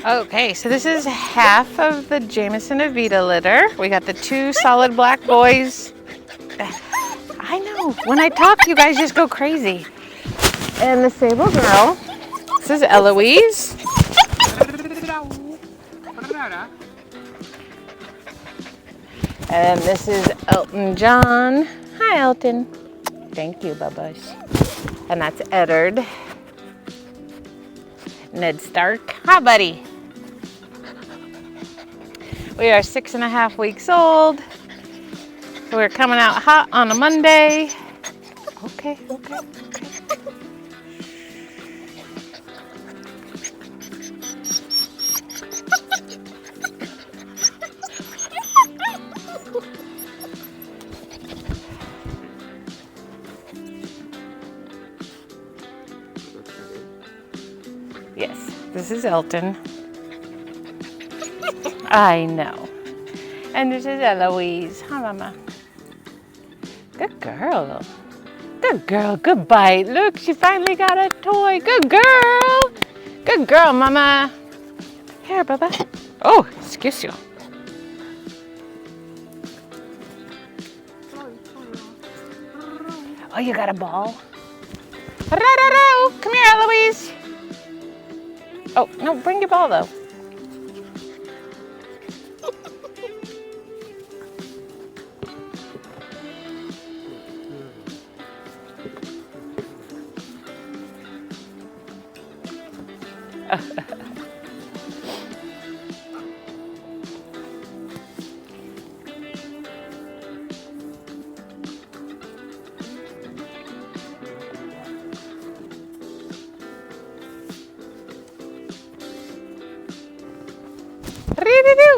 Okay, so this is half of the Jameson Evita litter. We got the 2 solid black boys. I know, when I talk, you guys just go crazy. And the sable girl. This is Eloise. And this is Elton John. Hi, Elton. Thank you, Bubba's. And that's Eddard. Ned Stark. Hi, buddy. We are 6.5 weeks old. We're coming out hot on a Monday. Okay. Yes, this is Elton. I know. And this is Eloise. Hi, Mama. Good girl. Good girl. Good bite. Look, she finally got a toy. Good girl. Good girl, Mama. Here, Bubba. Oh, excuse you. Oh, you got a ball? Come here, Eloise. Oh, no, bring your ball, though.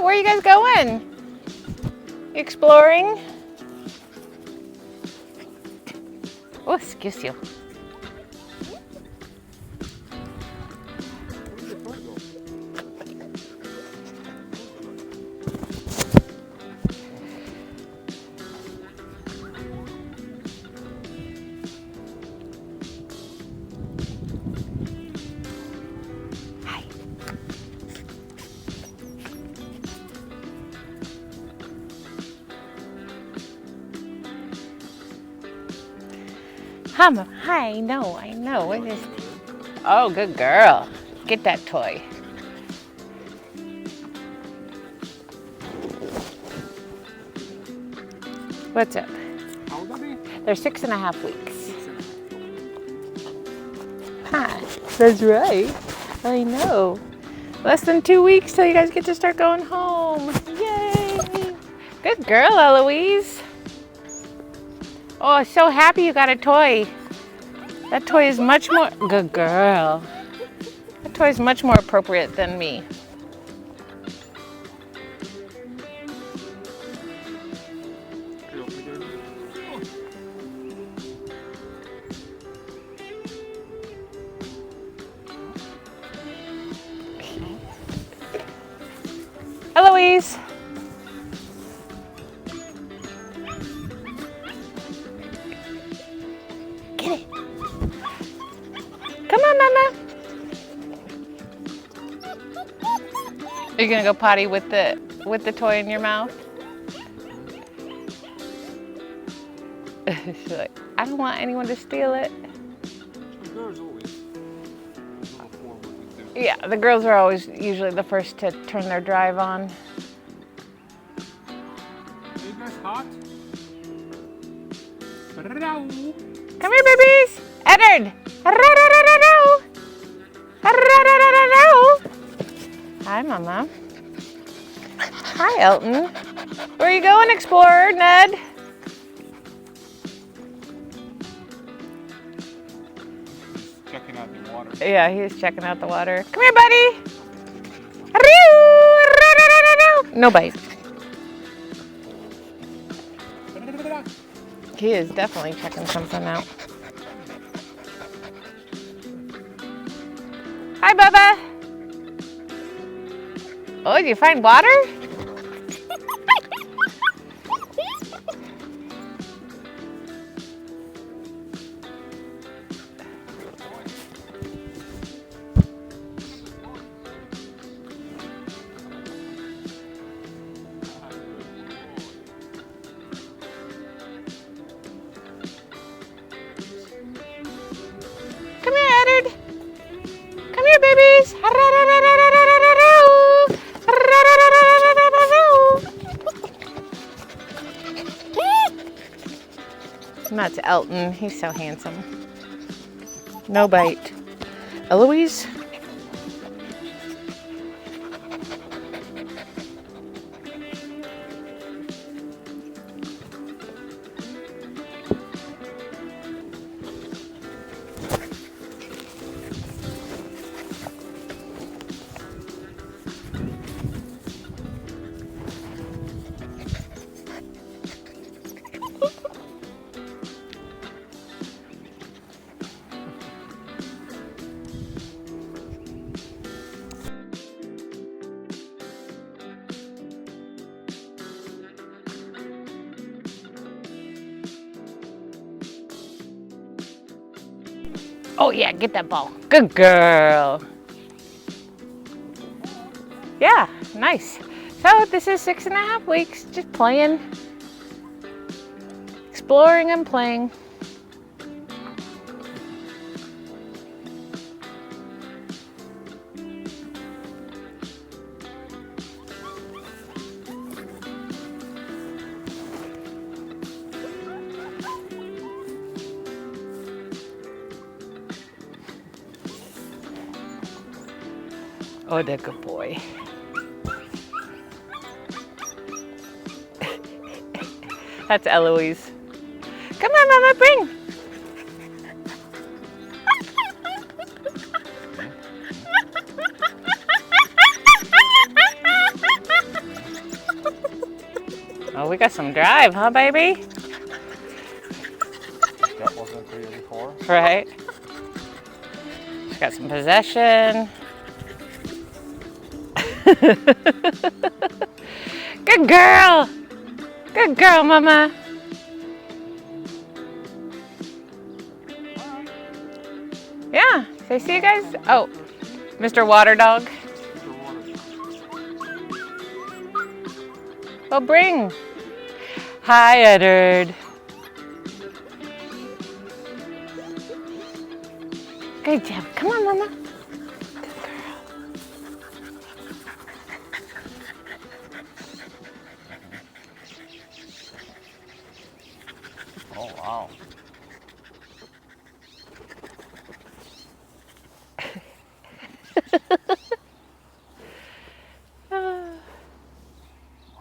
Where are you guys going? Exploring? Oh, excuse you. Hi, I know. What is... Oh, good girl. Get that toy. What's up? How old are they? They're 6.5 weeks. Hi. That's right. I know. Less than 2 weeks till you guys get to start going home. Yay! Good girl, Eloise. Oh, so happy you got a toy. That toy is much more... Good girl. That toy is much more appropriate than me. Eloise. Get it. Come on, Mama. Are you gonna go potty with the toy in your mouth? She's like, I don't want anyone to steal it. Yeah, the girls are always usually the first to turn their drive on. Are you guys hot? Come here, babies! Eddard! Hi, Mama. Hi, Elton. Where are you going, Explorer, Ned? Checking out the water. Yeah, he's checking out the water. Come here, buddy! No bite. He is definitely checking something out. Hi, Bubba. Oh, did you find water? And that's Elton. He's so handsome. No bite. Eloise? Oh yeah, get that ball. Good girl. Yeah, nice. So this is 6.5 weeks, just playing, exploring and playing. Oh, the good boy. That's Eloise. Come on, Mama, bring. Oh, we got some drive, huh, baby? That wasn't clear before. Right. She's got some possession. Good girl. Good girl, Mama. Yeah. Say see you guys. Oh, Mr. Water Dog. Well, bring. Hi, Eddard. Good job. Come on, Mama. Good girl. Oh, wow.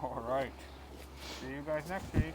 All right. See you guys next week.